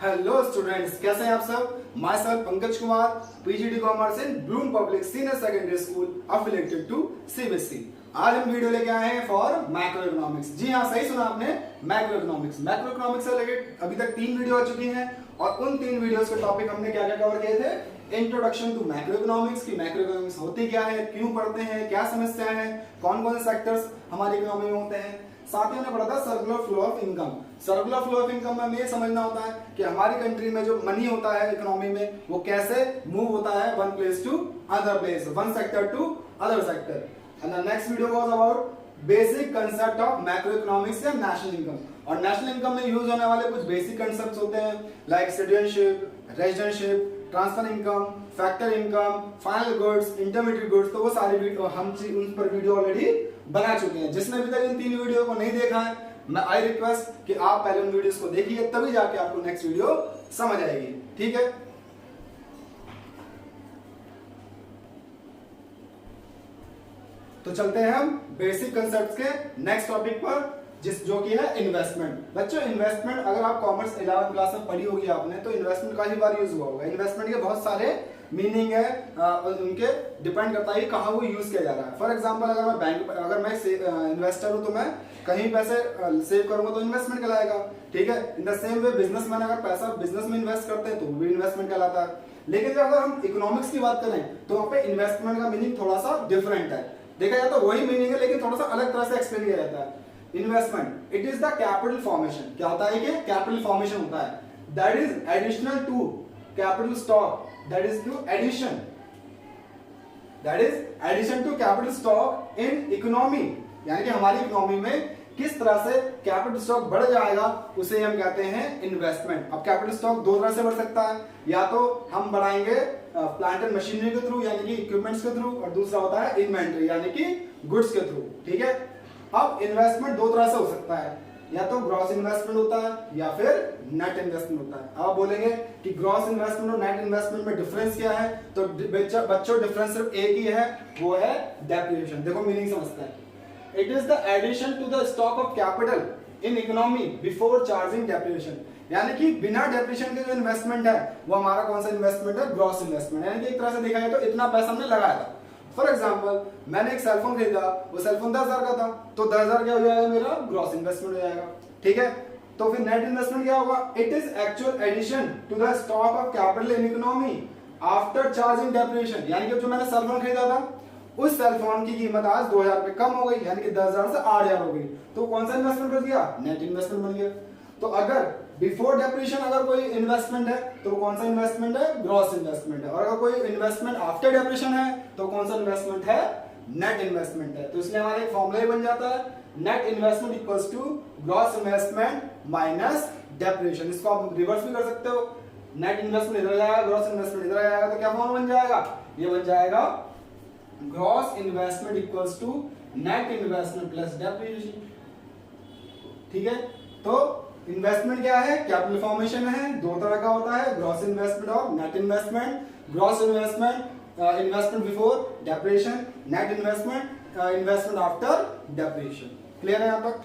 Hello students, कैसे हैं आप सब। Myself Pankaj Kumar, PGD commerce in Bloom public senior secondary school affiliated to CBSE. आज हम वीडियो लेके आए हैं फॉर मैक्रो इकोनॉमिक्स। जी हाँ, सही सुना आपने, मैक्रो इकोनॉमिक्स। मैक्रो इकोनॉमिक्स से रिलेटेड अभी तक 3 वीडियो आ चुकी हैं और उन 3 वीडियोस के टॉपिक हमने क्या क्या कवर किए थे। इंट्रोडक्शन टू मैक्रो इकोनॉमिक्स की मैक्रो इकोनॉमिक्स होती क्या है, क्यों पढ़ते हैं, क्या समस्याएं हैं, कौन कौन से सेक्टर्स हमारी इकोनॉमी में होते हैं। साथ ही हमने पढ़ा था circular flow of income. Circular flow of income में हमें ये समझना होता है कि हमारी कंट्री में जो मनी होता है इकोनॉमी में, वो कैसे मूव होता है one place to other place, one sector to other sector. And the next video was about basic concept of macroeconomics या नेशनल इनकम। और नेशनल इनकम में यूज होने वाले कुछ बेसिक कंसेप्ट्स होते हैं like citizenship, residentship, transfer income, factor income, final goods, intermediate goods. तो वो सारी वीडियो हम उन पर वीडियो ऑलरेडी बना चुके हैं। जिसने अभी तक इन 3 वीडियो को नहीं देखा है, मैं आई रिक्वेस्ट कि आप पहले उन वीडियोस को देखिए, तभी जाके आपको नेक्स्ट वीडियो समझ आएगी। ठीक है, तो चलते हैं हम बेसिक कंसेप्ट्स के नेक्स्ट टॉपिक पर, जो कि है इन्वेस्टमेंट। बच्चों, इन्वेस्टमेंट अगर आप कॉमर्स 11th क्लास में पढ़ी होगी आपने, तो इन्वेस्टमेंट काफी बार यूज हुआ होगा। इन्वेस्टमेंट के बहुत सारे मीनिंग है, उनके डिपेंड करता है कहाँ वो यूज किया जा रहा है। फॉर एग्जांपल, अगर मैं इन्वेस्टर हूं तो मैं कहीं पैसे सेव करूंगा तो इन्वेस्टमेंट कहलाएगा। ठीक है, in the same way businessman अगर पैसा बिजनेस में इन्वेस्ट करते हैं तो वो भी इन्वेस्टमेंट कहलाता है। लेकिन जब अगर हम इकोनॉमिक्स की बात करें तो वहां पे इन्वेस्टमेंट का मीनिंग थोड़ा सा डिफरेंट है। देखा जाए तो वही मीनिंग है, लेकिन थोड़ा सा अलग तरह से एक्सप्लेन किया जाता है। Investment it is the capital formation. क्या होता है कि कैपिटल फॉर्मेशन होता है, that is additional to capital stock, that is to addition, that is addition to capital stock in economy. यानी कि हमारी इकोनॉमी में किस तरह से कैपिटल स्टॉक बढ़ जाएगा, उसे हम कहते हैं इन्वेस्टमेंट। अब कैपिटल स्टॉक 2 तरह से बढ़ सकता है, या तो हम बढ़ाएंगे प्लांट एंड मशीनरी के थ्रू यानी कि इक्विपमेंट्स के थ्रू, और दूसरा होता है इन्वेंटरी यानी कि गुड्स के थ्रू। ठीक है, अब इन्वेस्टमेंट 2 तरह से हो सकता है, या तो ग्रॉस इन्वेस्टमेंट होता है या फिर नेट इन्वेस्टमेंट होता है। आप बोलेंगे कि ग्रॉस इन्वेस्टमेंट और नेट इन्वेस्टमेंट में डिफरेंस क्या है, तो बच्चों डिफरेंस सिर्फ एक ही है, वो है डेप्रिसिएशन। देखो मीनिंग समझते हैं। It is the addition to the stock of capital in economy before charging depreciation. यानी कि बिना डेप्रिसिएशन के जो इन्वेस्टमेंट है वो हमारा कौन सा इन्वेस्टमेंट है, ग्रॉस इन्वेस्टमेंट। यानी कि एक तरह से देखा जाए तो इतना पैसा हमने लगाया था। फॉर एग्जाम्पल, मैंने एक सेलफोन खरीदा, वो सेलफोन 10,000 का था, तो 10,000 क्या हो जाएगा, मेरा ग्रॉस इन्वेस्टमेंट हो जाएगा। ठीक है, तो फिर नेट इन्वेस्टमेंट क्या होगा, it is actual addition to the stock of capital in economy after charging depreciation. यानी कि जो मैंने सेलफोन खरीदा था, उस सेलफोन की कीमत आज 2,000 रुपए कम हो गई, यानी कि 10,000 से 8,000 हो गई, तो कौन सा इन्वेस्टमेंट बन गया, नेट इन्वेस्टमेंट बन गया। तो अगर बिफोर डेप्रिसिएशन अगर कोई इन्वेस्टमेंट है तो कौन सा इन्वेस्टमेंट है, ग्रॉस इन्वेस्टमेंट है। और अगर कोई इन्वेस्टमेंट आफ्टर डेप्रिसिएशन है तो कौन सा इन्वेस्टमेंट है, नेट इन्वेस्टमेंट है। तो इसलिए हमारा एक फॉर्मूला ही बन जाता है, net investment equals to gross investment minus depreciation. इसको आप रिवर्स भी कर सकते हो, नेट इन्वेस्टमेंट इधर जाएगा, ग्रॉस इन्वेस्टमेंट इधर जाएगा, तो क्या फॉर्मूला बन जाएगा, ये बन जाएगा gross investment equals to net investment plus depreciation. ठीक है, तो इन्वेस्टमेंट क्या है, कैपिटल फॉर्मेशन है, 2 तरह का होता है, ग्रॉस इन्वेस्टमेंट और net investment. Gross investment investment before depreciation, net investment investment after depreciation. Clear है यहां तक।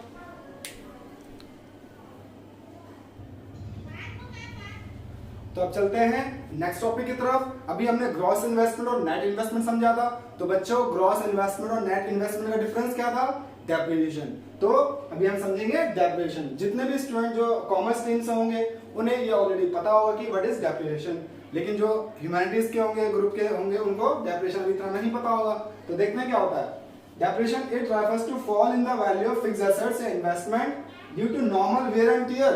तो अब चलते हैं नेक्स्ट टॉपिक की तरफ। अभी हमने ग्रॉस इन्वेस्टमेंट और नेट इन्वेस्टमेंट समझा था, तो बच्चों ग्रॉस इन्वेस्टमेंट और नेट इन्वेस्टमेंट का डिफरेंस क्या था, डेप्रिसिएशन। तो अभी हम समझेंगे डेप्रिसिएशन। जितने भी स्टूडेंट जो कॉमर्स स्ट्रीम से होंगे उन्हें ये ऑलरेडी पता होगा कि व्हाट इज डेप्रिसिएशन, लेकिन जो ह्यूमैनिटीज के होंगे, ग्रुप के होंगे, उनको डेप्रिसिएशन अभी इतना नहीं पता होगा। तो देखते हैं क्या होता है। Depreciation it refers to fall in the value of fixed assets या investment due to normal wear and tear,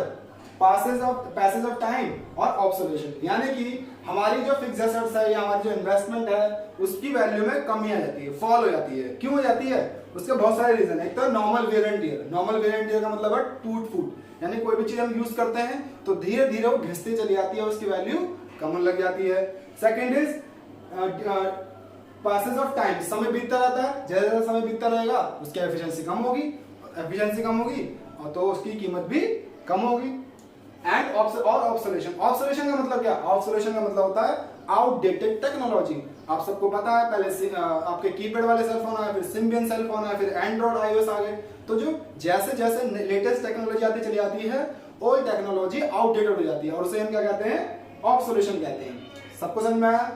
passage of time और ऑब्जर्वेशन। यानी कि हमारी जो फिक्स्ड एसेट्स है या हमारी जो इन्वेस्टमेंट है उसकी वैल्यू में कमी आ जाती है, फॉल हो जाती है। क्यों हो जाती है, उसके बहुत सारे रीजन है। एक तो normal wear and tier. Normal wear and tier का मतलब है टूट फूट, यानी कोई भी चीज हम यूज करते हैं तो धीरे धीरे वो घिसती चली जाती है, उसकी वैल्यू कम होने लग जाती है। Second is passage of time, समय बीतता रहता है, जैसे जैसे समय बीतता रहेगा उसकी एफिशिएंसी कम होगी, एफिशिएंसी कम होगी तो उसकी कीमत भी कम होगी। एंड ऑब्सोलेशन। ऑब्सोलेशन का मतलब क्या, ऑब्सोलेशन का मतलब होता है आउटडेटेड टेक्नोलॉजी। आप सबको पता है पहले आपके कीपैड वाले सेल फोन आए, फिर सिम्बियन सेल फोन आए, फिर एंड्रॉइड आईओएस आ गए। तो जो जैसे जैसे लेटेस्ट टेक्नोलॉजी आती चली जाती है ओल्ड टेक्नोलॉजी आउटडेटेड हो जाती है और उसे हम क्या कहते हैं, ऑब्सोलेशन कहते हैं। सबको समझ में आया?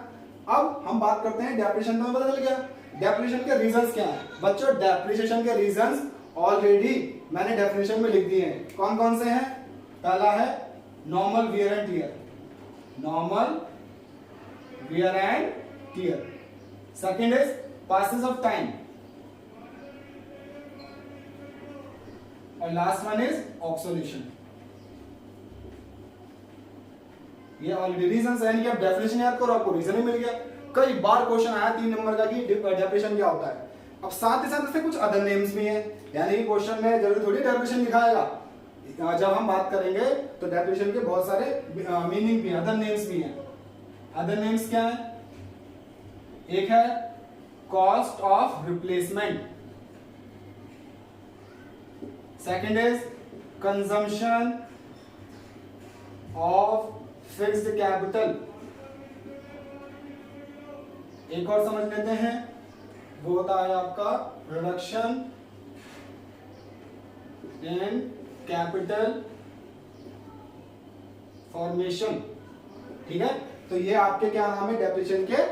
अब हम बात करते हैं डेप्रिसिएशन, तो पता चल गया डेप्रिसिएशन के रीजंस क्या हैं। बच्चों डेप्रिसिएशन के रीजंस ऑलरेडी मैंने डेफिनेशन में लिख दिए हैं। कौन कौन से हैं? पहला है normal wear and tear, normal wear and tear. Second is passes of time और लास्ट वन इज ऑब्सोल्यूशन। ये ऑलरेडी रीजंस है, कि आप डेफिनेशन याद करो आपको रीजन ही मिल गया। कई बार क्वेश्चन आया 3 नंबर का कि डेफिनेशन क्या होता है। अब साथ ही साथ इससे कुछ अदर नेम्स भी हैं, यानी कि क्वेश्चन में जरूरी थोड़ी डेफिनेशन लिखाएगा। जब हम बात करेंगे तो डेफिनेशन के बहुत सारे मीनिंग भी, अदर नेम्स भी हैं। अदर नेम्स क्या है? एक है cost of replacement, second is consumption of fixed capital, एक और समझ लेते हैं वो होता है आपका रिडक्शन इन कैपिटल फॉर्मेशन। ठीक है, तो ये आपके क्या नाम है डेप्रिसिएशन के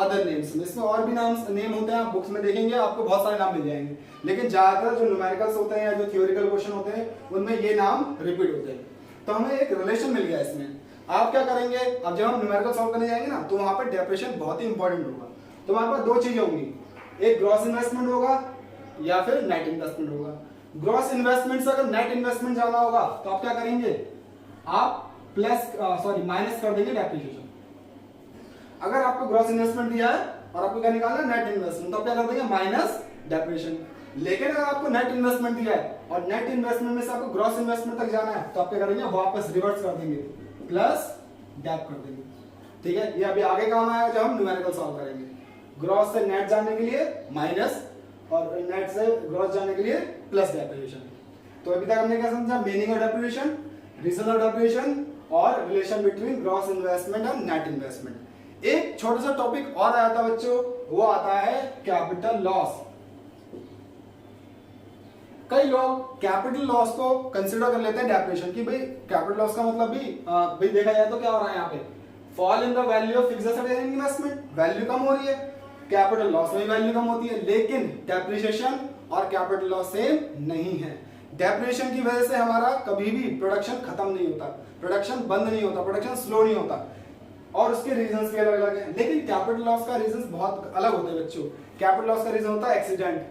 अदर नेम्स। इसमें और भी नेम होते हैं, आप बुक्स में देखेंगे आपको बहुत सारे नाम मिल जाएंगे, लेकिन ज्यादातर जो न्यूमेरिकल्स होते हैं या जो थ्योरिकल क्वेश्चन होते हैं उनमें ये नाम रिपीट होते हैं। तो हमें एक रिलेशन मिल गया इसमें। आप क्या करेंगे, अब जब हम न्यूमेरिकल सॉल्व करने जाएंगे ना तो वहां पर डेप्रिसिएशन बहुत ही इंपॉर्टेंट होगा। तो वहां पर दो चीजें होंगी, एक ग्रॉस इन्वेस्टमेंट होगा या फिर नेट इन्वेस्टमेंट होगा। ग्रॉस इन्वेस्टमेंट से अगर नेट इन्वेस्टमेंट जाना होगा तो आप क्या करेंगे, आप माइनस कर देंगे डेप्रिसिएशन। अगर आपको ग्रॉस इन्वेस्टमेंट दिया है और आपको क्या निकालना है, नेट इन्वेस्टमेंट, तो आप क्या कर देंगे, माइनस डेप्रिसिएशन। लेकिन अगर आपको नेट इन्वेस्टमेंट दिया है और नेट इन्वेस्टमेंट में से आपको ग्रॉस इन्वेस्टमेंट तक जाना है तो आप क्या करेंगे, वापस रिवर्स कर देंगे, प्लस डेप कर देंगे। ठीक है, ये अभी आगे काम आएगा जब हम न्यूमेरिकल सॉल्व करेंगे। ग्रॉस से नेट जाने के लिए माइनस और नेट से ग्रॉस जाने के लिए प्लस डेप्रिसिएशन। तो अभी तक हमने क्या समझा, meaning of depreciation, reason of depreciation और रिलेशन बिटवीन ग्रॉस इन्वेस्टमेंट और नेट इन्वेस्टमेंट। एक छोटा सा टॉपिक और आया था बच्चों, वो आता है कैपिटल लॉस। कई लोग कैपिटल लॉस को कंसीडर कर लेते हैं डेप्रिसिएशन की, भाई कैपिटल लॉस का मतलब भी भाई देखा जाए तो क्या हो रहा है यहाँ पे, fall in the value of fixed asset and investment, value कम हो रही है, कैपिटल लॉस में वैल्यू कम होती है। लेकिन डेप्रिसिएशन और कैपिटल लॉस सेम नहीं है। डेप्रिसिएशन की वजह से हमारा कभी भी प्रोडक्शन खत्म नहीं होता, प्रोडक्शन बंद नहीं होता, प्रोडक्शन स्लो नहीं होता, और उसके रीजंस भी अलग अलग हैं। लेकिन कैपिटल लॉस का रीजंस बहुत अलग होते हैं बच्चों। कैपिटल लॉस का रीजन होता है एक्सीडेंट,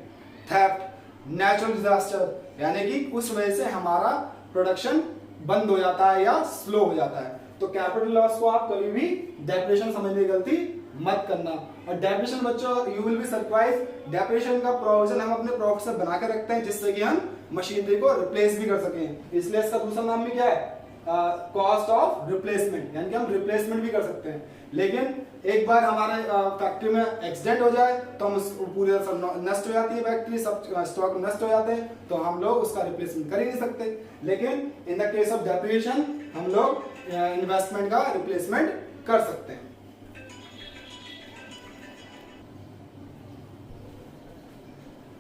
थेफ्ट, नेचुरल डिजास्टर, यानी कि उस वजह से हमारा प्रोडक्शन बंद हो जाता है या स्लो हो जाता है। तो कैपिटल लॉस को आप कभी भी डेप्रिसिएशन समझने की गलती मत करना। और डेप्रिसिएशन बच्चों, you will be surprise, depreciation का प्रोविजन हम अपने प्रॉफिट से बना के रखते हैं जिससे कि हम मशीनरी को रिप्लेस भी कर सकें। इसलिए इसका दूसरा नाम भी क्या है, कॉस्ट ऑफ रिप्लेसमेंट, यानी कि हम रिप्लेसमेंट भी कर सकते हैं। लेकिन एक बार हमारे फैक्ट्री में एक्सीडेंट हो जाए तो हम पूरी तरह से नष्ट हो जाती है फैक्ट्री, सब स्टॉक नष्ट हो जाते हैं, तो हम लोग उसका रिप्लेसमेंट कर ही नहीं सकते। लेकिन in the case of depreciation हम लोग इन्वेस्टमेंट का रिप्लेसमेंट कर सकते हैं।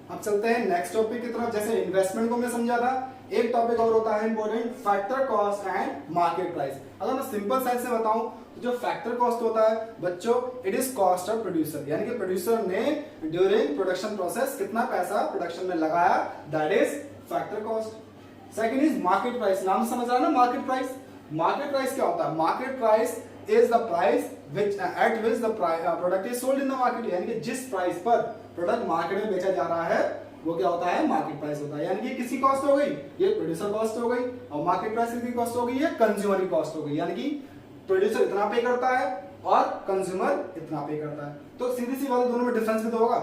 अब चलते हैं नेक्स्ट टॉपिक की तरफ। जैसे इन्वेस्टमेंट को हमने समझा था, एक टॉपिक और होता है important, factor cost and market price. अगर मैं सिंपल साइड से बताऊं तो जो फैक्टर कॉस्ट होता है बच्चों, it is cost of producer, यानी कि प्रोड्यूसर ने ड्यूरिंग प्रोडक्शन प्रोसेस कितना पैसा प्रोडक्शन में लगाया, that is factor cost. Second is market price, नाम समझ रहा है ना मार्केट प्राइस। मार्केट प्राइस क्या होता है, market price is the price which at which the product is sold in the market, यानी कि जिस प्राइस पर प्रोडक्ट मार्केट में बेचा जा रहा है वो क्या होता है, मार्केट प्राइस होता है। यानी कि किसी कॉस्ट हो गई, ये प्रोड्यूसर कॉस्ट हो गई, और मार्केट प्राइस की कॉस्ट हो गई, ये कंज्यूमर की कॉस्ट हो गई। यानी कि प्रोड्यूसर इतना पे करता है और कंज्यूमर इतना पे करता है। तो सीधी सी बात, दोनों में डिफरेंस भी तो होगा।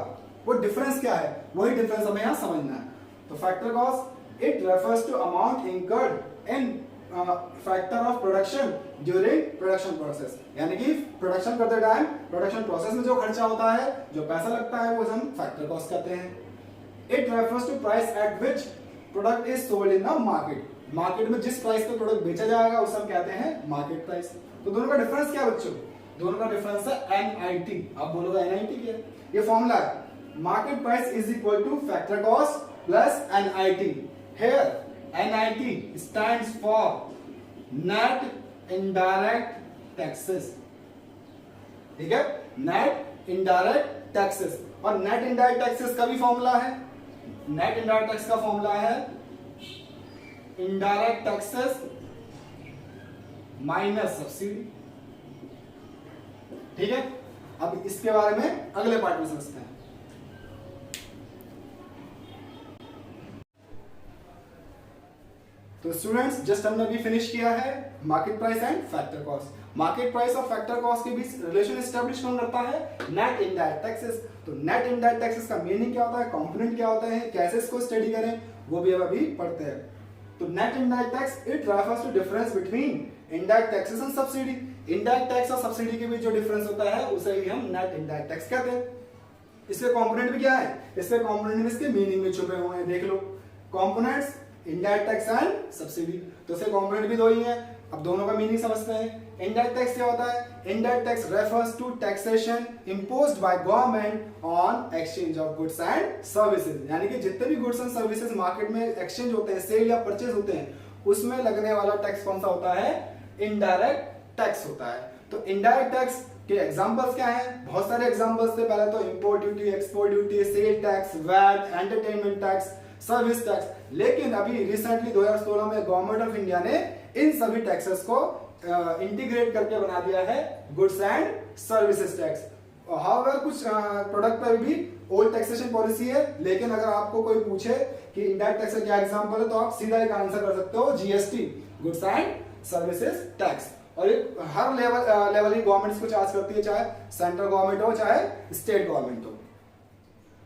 वो डिफरेंस क्या है, वही डिफरेंस हमें यहाँ समझना है। तो factor cost it refers to amount incurred in factor of production during production process, यानी कि प्रोडक्शन करते टाइम प्रोडक्शन प्रोसेस में जो खर्चा होता है, जो पैसा लगता है, वो हम फैक्टर कॉस्ट कहते हैं। It refers to price at which product is sold in the market, market में जिस प्राइस पे प्रोडक्ट बेचा जाएगा उसे हम कहते हैं मार्केट प्राइस। तो दोनों का डिफरेंस क्या है बच्चों, दोनों का डिफरेंस है NIT। आप बोलोगे NIT क्या है, ये फॉर्मूला है, market price is equal two factor cost plus NIT। Here NIT stands for net indirect taxes, ठीक है, नेट इनडायरेक्ट टैक्सेस। और नेट इनडायरेक्ट टैक्सेस का भी फॉर्मूला है, नेट इनडायरेक्ट टैक्स का फॉर्मूला है इनडायरेक्ट टैक्सेस माइनस सब्सिडी, ठीक है। अब इसके बारे में अगले पार्ट में समझते हैं। तो स्टूडेंट्स जस्ट हमने अभी फिनिश किया है market price and factor cost. Market price और फैक्टर कॉस्ट के बीच रिलेशन एस्टेब्लिश कौन करता है? Net indirect taxes. तो नेट इनडायरेक्ट टैक्सेस का मीनिंग क्या होता है, कंपोनेंट क्या होता है, कैसे इसको स्टडी करें, वो भी अब अभी पढ़ते हैं। तो net indirect tax it refers to difference between indirect taxes and subsidy. Indirect tax और सब्सिडी के बीच जो डिफरेंस होता है उसे ही हम नेट इनडायरेक्ट टैक्स कहते हैं। इसके कंपोनेंट भी क्या है, इसके कंपोनेंट में इसके मीनिंग में छुपे हुए हैं, देख लो। Components indirect tax and subsidy, तो इसके कंपोनेंट भी दो ही हैं। अब दोनों का मीनिंग समझते हैं। इनडायरेक्ट टैक्स क्या होता है? Indirect tax refers to taxation imposed by government on exchange of goods and services. यानी कि जितने भी गुड्स एंड सर्विसेज मार्केट में एक्सचेंज होते हैं, सेल या परचेज होते हैं, उसमें लगने वाला टैक्स कौन सा होता है? इनडायरेक्ट टैक्स होता है। तो इनडायरेक्ट टैक्स के एग्जांपल्स क्या हैं? बहुत सारे एग्जांपल्स थे। पहले तो import duty, export duty, sale tax, VAT, entertainment tax, service tax. लेकिन अभी रिसेंटली 2016 में गवर्नमेंट ऑफ इंडिया ने इन सभी टैक्सेस को इंटीग्रेट करके बना दिया है goods and services tax. However कुछ प्रोडक्ट पर भी ओल्ड टैक्सेशन पॉलिसी है, लेकिन अगर आपको कोई पूछे कि इनडायरेक्ट टैक्स का क्या एग्जांपल है, तो आप सीधा एक आंसर कर सकते हो, GST, goods and services tax. और एक हर लेवल की गवर्नमेंट इसको चार्ज करती है, चाहे सेंट्रल गवर्नमेंट हो चाहे स्टेट गवर्नमेंट हो।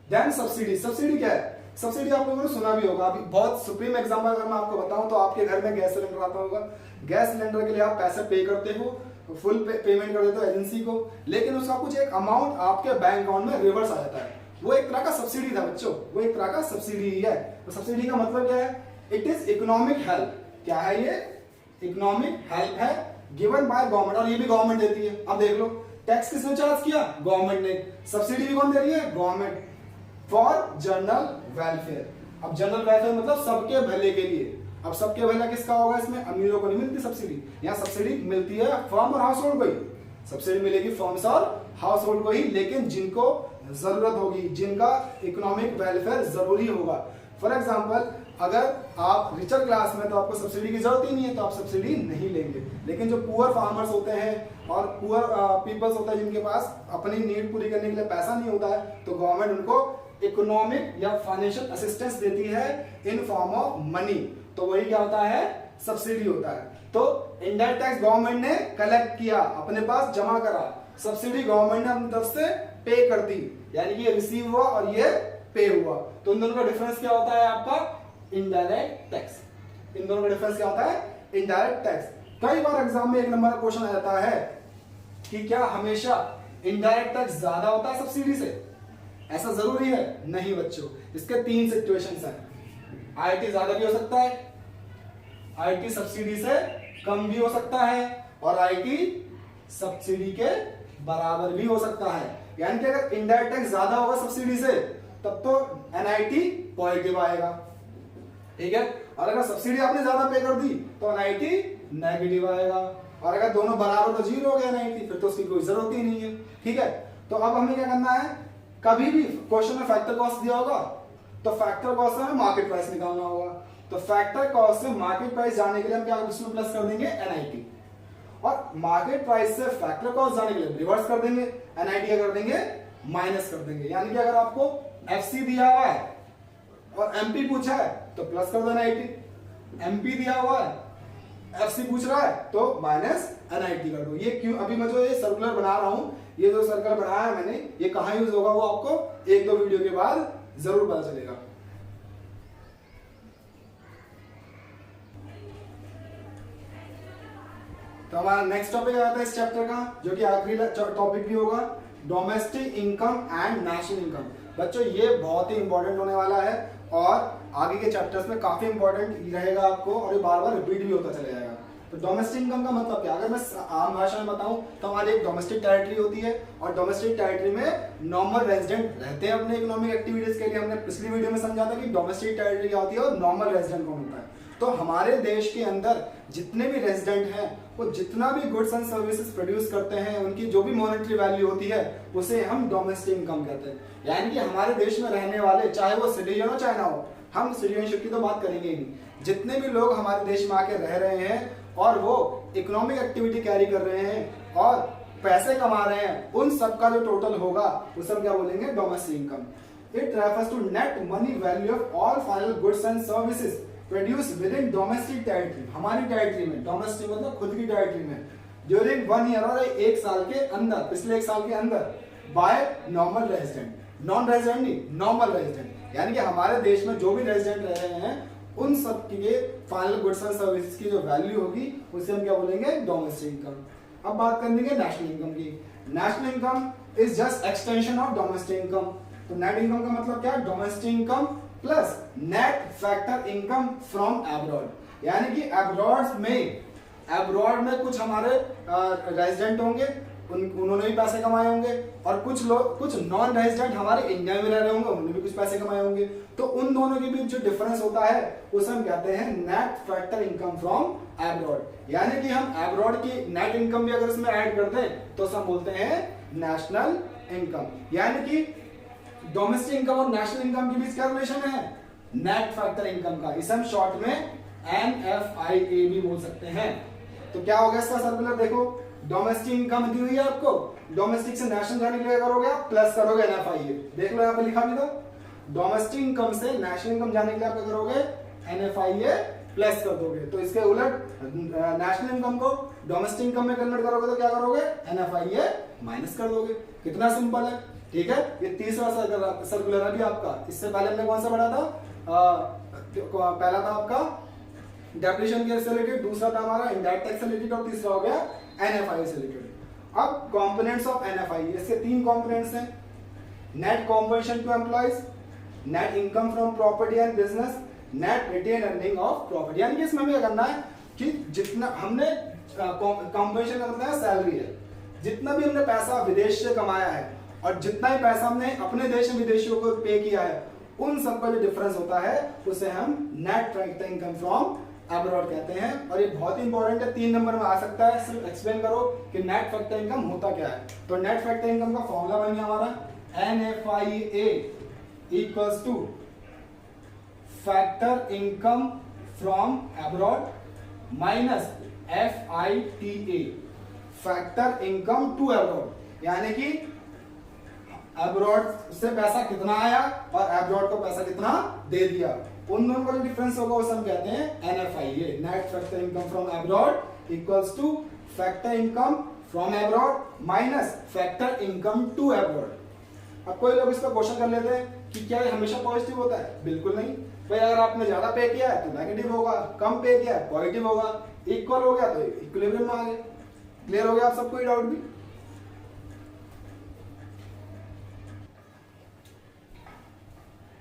Then subsidy. सब्सिडी क्या है? सब्सिडी आप लोगों ने सुना भी होगा। अभी बहुत सुप्रीम एग्जांपल अगर मैं आपको बताऊं तो आपके घर में गैस सिलेंडर आता होगा। गैस सिलेंडर के लिए आप पैसे पे करते हो, फुल पेमेंट कर देते हो एजेंसी को, लेकिन उसका कुछ एक अमाउंट आपके बैंक अकाउंट में रिवर्स आ जाता है। वो एक तरह का सब्सिडी था बच्चों, वो एक तरह का सब्सिडी ही है। तो सब्सिडी का मतलब क्या है? It is economic help. क्या है ये? इकोनॉमिक हेल्प है गिवन बाय गवर्नमेंट, और ये भी गवर्नमेंट देती है। अब देख लो, टैक्स किसने चार्ज किया? गवर्नमेंट ने। सब्सिडी भी कौन दे रही है? Government, for general welfare. अब जनरल वेलफेयर मतलब सबके भले के लिए। अब सबके भला किसका होगा इसमें? अमीरों को नहीं मिलती सब्सिडी। यहाँ सब्सिडी मिलती है फर्म और हाउस होल्ड को ही। सब्सिडी मिलेगी फर्म्स और हाउस होल्ड को ही, लेकिन जिनको जरूरत होगी, जिनका इकोनॉमिक वेलफेयर जरूरी होगा। फॉर एग्जाम्पल, अगर आप रिचर क्लास में तो आपको सब्सिडी की जरूरत ही नहीं है, तो आप सब्सिडी नहीं लेंगे। लेकिन जो पुअर फार्मर्स होते हैं और पुअर पीपल्स होते हैं, जिनके पास अपनी नीड पूरी करने के लिए पैसा नहीं होता है, तो गवर्नमेंट उनको इकोनॉमिक या फाइनेंशियल असिस्टेंस देती है इन फॉर्म ऑफ मनी। तो वही क्या होता है? सब्सिडी होता है। तो इनडायरेक्ट टैक्स गवर्नमेंट ने कलेक्ट किया, अपने पास जमा करा। सब्सिडी गवर्नमेंट ने अपनी तरफ से पे कर दी, यानी कि ये रिसीव हुआ और ये पे हुआ। तो इन दोनों का डिफरेंस क्या होता है? आपका इनडायरेक्ट टैक्स। इन दोनों का डिफरेंस क्या होता है? Indirect tax. कई बार एग्जाम में एक नंबर का क्वेश्चन आ जाता है कि क्या हमेशा इनडायरेक्ट टैक्स ज्यादा होता है सब्सिडी से? ऐसा जरूरी है? नहीं बच्चों, इसके 3 सिचुएशंस हैं। आईटी ज्यादा भी हो सकता है, आईटी सब्सिडी से कम भी हो सकता है, और आईटी सब्सिडी के बराबर भी हो सकता है। यानी कि अगर इनडायरेक्ट टैक्स ज्यादा होगा सब्सिडी से, तब तो एनआईटी पॉजिटिव आएगा, ठीक है। और अगर सब्सिडी आपने ज्यादा पे कर दी तो एनआईटी नेगेटिव आएगा। और अगर दोनों बराबर तो 0 हो गया एनआईटी, फिर तो उसकी कोई जरूरत ही नहीं है, ठीक है। तो अब हमें क्या करना है? कभी भी क्वेश्चन में फैक्टर कॉस्ट दिया होगा, तो फैक्टर कॉस्ट से हमें मार्केट प्राइस निकालना होगा। तो फैक्टर कॉस्ट से मार्केट प्राइस जाने के लिए हम क्या उसमें प्लस कर देंगे? एनआईटी। और मार्केट प्राइस से फैक्टर कॉस्ट जाने के लिए रिवर्स कर देंगे, एनआईटी क्या कर देंगे? माइनस कर देंगे। यानी कि अगर आपको एफसी दिया हुआ है और एमपी पूछा है तो प्लस कर दो एनआईटी, एमपी दिया हुआ है एफसी पूछ रहा है तो माइनस एनआईटी कर दो। ये क्यों? अभी मैं जो ये सर्कुलर बना रहा हूं, ये जो सर्कल बनाया है मैंने, ये कहां यूज होगा वो आपको 1-2 वीडियो के बाद जरूर पता चलेगा। तो हमारा नेक्स्ट टॉपिक आता है इस चैप्टर का, जो कि आखिरी टॉपिक भी होगा, domestic income and national income. बच्चों ये बहुत ही इंपॉर्टेंट होने वाला है और आगे के चैप्टर्स में काफी इंपॉर्टेंट रहेगा आपको, और ये बार बार रिपीट भी होता चला जाएगा। तो डोमेस्टिक इनकम का मतलब क्या? अगर मैं आम भाषा में बताऊं तो हमारी एक डोमेस्टिक टेरिटरी होती है, और डोमेस्टिक टेरिटरी में नॉर्मल रेजिडेंट रहते हैं अपने इकोनॉमिक एक्टिविटीज के लिए। हमने पिछली वीडियो में समझा था कि डोमेस्टिक टेरिटरी क्या होती है और नॉर्मल रेजिडेंट कौन होता है। तो हमारे देश के अंदर जितने भी रेजिडेंट हैं वो जितना भी गुड्स एंड सर्विसेज प्रोड्यूस करते हैं, उनकी जो भी मॉनेटरी वैल्यू होती है उसे हम डोमेस्टिक इनकम कहते हैं। यानी कि हमारे देश में रहने वाले, चाहे वो सिटीजन हो चाहे ना हो, हम सिटीजनशिप की तो बात करेंगे ही नहीं, जितने भी लोग हमारे देश में आके रह रहे हैं और वो इकोनॉमिक एक्टिविटी कैरी कर रहे हैं और पैसे कमा रहे हैं, उन सबका जो टोटल होगा उसे हम क्या बोलेंगे, domestic income. It refers to net money value of all final goods and services produce within domestic territory, हमारी टेरिटरी में, डोमेस्टिक मतलब खुद की टेरिटरी में, ड्यूरिंग 1 ईयर और 1 साल के अंदर, पिछले 1 साल के अंदर, by normal resident, non resident नहीं, नॉर्मल रेजिडेंट। यानी कि हमारे देश में जो भी रेजिडेंट रह रहे हैं उन सब के फाइनल गुड्स एंड सर्विसेज की जो वैल्यू होगी उसे हम क्या बोलेंगे, डोमेस्टिक इनकम। अब बात करेंगे नेशनल इनकम की। National income is just extension of domestic income. तो नेट इनकम का मतलब क्या है, domestic income plus net factor income from abroad. यानी कि अब्रॉड में कुछ हमारे रेजिडेंट होंगे, उन्होंने भी पैसे कमाए होंगे, और कुछ नॉन रेजिडेंट हमारे इंडिया में रह रहे होंगे, उन्होंने भी कुछ पैसे कमाए होंगे। तो उन दोनों के बीच जो डिफरेंस होता है उसे हम कहते हैं net factor income from abroad. यानी कि हम अब्रॉड की नेट इनकम भी अगर इसमें ऐड कर दें तो हम बोलते हैं नेशनल इनकम। यानी कि डोमेस्टिक इनकम और नेशनल इनकम के बीच क्या रिलेशन है, नेट फैक्टर इनकम का। इसे हम शॉर्ट में NFIA भी बोल सकते हैं। तो क्या होगा इसका सर्कुलर, देखो डोमेस्टिक इनकम दी हुई है आपको, डोमेस्टिक से नेशनल जाने के लिए करोगे आप प्लस करोगे NFIA, देख लो यहाँ पे लिखा भी था, डोमेस्टिक इनकम से नेशनल इनकम जाने के लिए आप क्या करोगे, NFIA प्लस कर दोगे। तो इसके उलट नेशनल इनकम को डोमेस्टिक इनकम में कन्वर्ट करोगे तो क्या करोगे, NFIA माइनस कर दोगे। कितना सिंपल है, ठीक है। ये तीसरा सर्कुलर है भी आपका। इससे पहले हमने कौन सा पढ़ा था, पहला था आपका डेप्रिसिएशन के रिलेटेड, दूसरा था हमारा इनडायरेक्ट टैक्स से रिलेटेड, और तीसरा हो गया NFIA से रिलेटेड। अब कंपोनेंट्स ऑफ NFIA, इसके 3 कंपोनेंट्स हैं, net compensation to employees, net income from property and business, net retained earning of property. यानी कि इसमें हमें करना है कि जितना हमने कॉम्पनसेशन का मतलब सैलरी है, जितना भी हमने पैसा विदेश से कमाया है और जितना ही पैसा हमने अपने देश में विदेशियों को पे किया है, उन सबका जो डिफरेंस होता है उसे हम net factor income from abroad कहते हैं। और ये बहुत ही इंपॉर्टेंट है, 3 नंबर में आ सकता है। सिर्फ एक्सप्लेन करो कि नेट फैक्टर इनकम होता क्या है। तो नेट फैक्टर इनकम का फॉर्मूला बन गया हमारा NFIA equals to factor income from abroad minus FITA factor income to abroad. यानी कि अब्रॉड से पैसा कितना आया और अब्रॉड को पैसा कितना दे दिया, उन दोनों का जो डिफरेंस होगा उसे हम कहते हैं NFIA, net factor income from abroad equals to factor income from abroad minus factor income to abroad. अब कोई लोग इसका क्वेश्चन कर लेते हैं कि क्या ये हमेशा पॉजिटिव होता है, बिल्कुल नहीं भाई। अगर आपने ज्यादा पे किया है तो नेगेटिव होगा, कम पे किया है पॉजिटिव होगा, इक्वल हो गया तो इक्विलिब्रियम में आ गया। क्लियर हो गया आप सबको ये डाउट भी?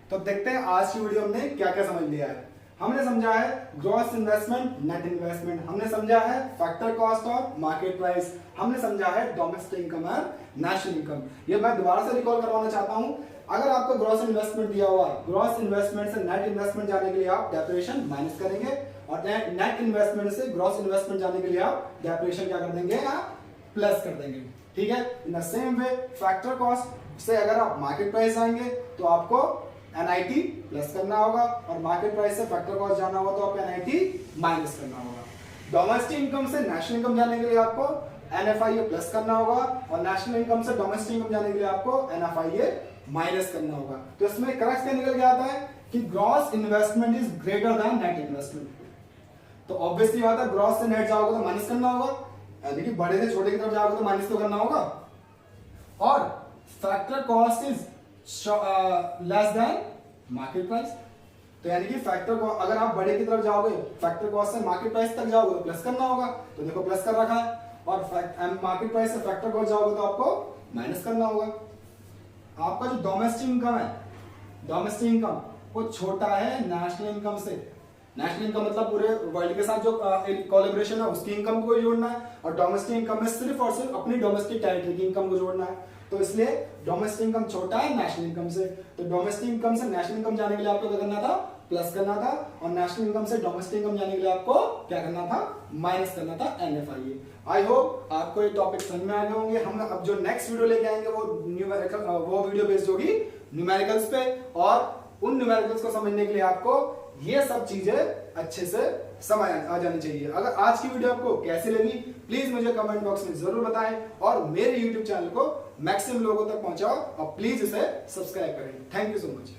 तो देखते हैं आज की वीडियो हमने क्या क्या समझ लिया है। हमने समझा है ग्रॉस इन्वेस्टमेंट, नेट इन्वेस्टमेंट, हमने समझा है फैक्टर कॉस्ट और मार्केट प्राइस, हमने समझा है डोमेस्टिक इनकम और नेशनल इनकम। ये मैं दोबारा से रिकॉल करवाना चाहता हूं। अगर आपको ग्रॉस इन्वेस्टमेंट दिया हुआ है, ग्रॉस इन्वेस्टमेंट से नेट इन्वेस्टमेंट जाने के लिए आप डेप्रिसिएशन माइनस करेंगे, और नेट इन्वेस्टमेंट से ग्रॉस इन्वेस्टमेंट जाने के लिए आप डेप्रिसिएशन क्या कर देंगे, आप प्लस कर देंगे, ठीक है। In the same way factor cost से अगर आप मार्केट प्राइस जाएंगे तो आपको NIT प्लस करना होगा, और मार्केट प्राइस से फैक्टर कॉस्ट जाना होगा तो आपको NIT माइनस करना होगा। डोमेस्टिक इनकम से नेशनल इनकम जाने के लिए आपको NFIA प्लस करना होगा, और नेशनल इनकम से डोमेस्टिक इनकम जाने के लिए आपको NFIA माइनस करना होगा। तो इसमें करेक्ट क्या निकल के आता है कि gross investment is greater than net investment. तो ऑब्वियसली बात है ग्रॉस से नेट जाओगे तो माइनस करना होगा, यानी कि बड़े से छोटे की तरफ जाओगे तो माइनस तो करना होगा। और factor cost is less than market price, तो यानी कि फैक्टर को अगर आप बड़े की तरफ जाओगे, फैक्टर कॉस्ट से मार्केट प्राइस तक जाओगे तो प्लस करना होगा, तो देखो प्लस कर रखा है। और मार्केट प्राइस से फैक्टर कॉस्ट जाओगे तो आपको माइनस करना होगा। आपका जो डोमेस्टिक इनकम है, डोमेस्टिक इनकम वो छोटा है नेशनल इनकम से। नेशनल इनकम मतलब पूरे वर्ल्ड के साथ जो कोलैबोरेशन है उसकी इनकम को जोड़ना है, और डोमेस्टिक इनकम में सिर्फ और सिर्फ अपनी डोमेस्टिक टेरिटरी की इनकम को जोड़ना है। तो इसलिए डोमेस्टिक इनकम छोटा है नेशनल इनकम से, तो डोमेस्टिक इनकम से नेशनल इनकम जाने के लिए आपको क्या करना था, प्लस करना था और नेशनल इनकम से डोमेस्टिक इनकम जाने के लिए आपको क्या करना था, माइनस करना था NFIA। आई होप आपको ये टॉपिक समझ में आ गए होंगे। हम अब जो नेक्स्ट वीडियो लेके आएंगे वो वीडियो बेस्ड होगी न्यूमेरिकल्स पे, और उन न्यूमेरिकल्स को समझने के लिए आपको ये सब चीजें अच्छे से समझ आ जानी चाहिए। अगर आज की वीडियो आपको कैसी लगी प्लीज मुझे कमेंट बॉक्स में जरूर बताएं और मेरे YouTube चैनल को मैक्सिमम लोगों तक पहुंचाओ और प्लीज इसे सब्सक्राइब करें। Thank you so much.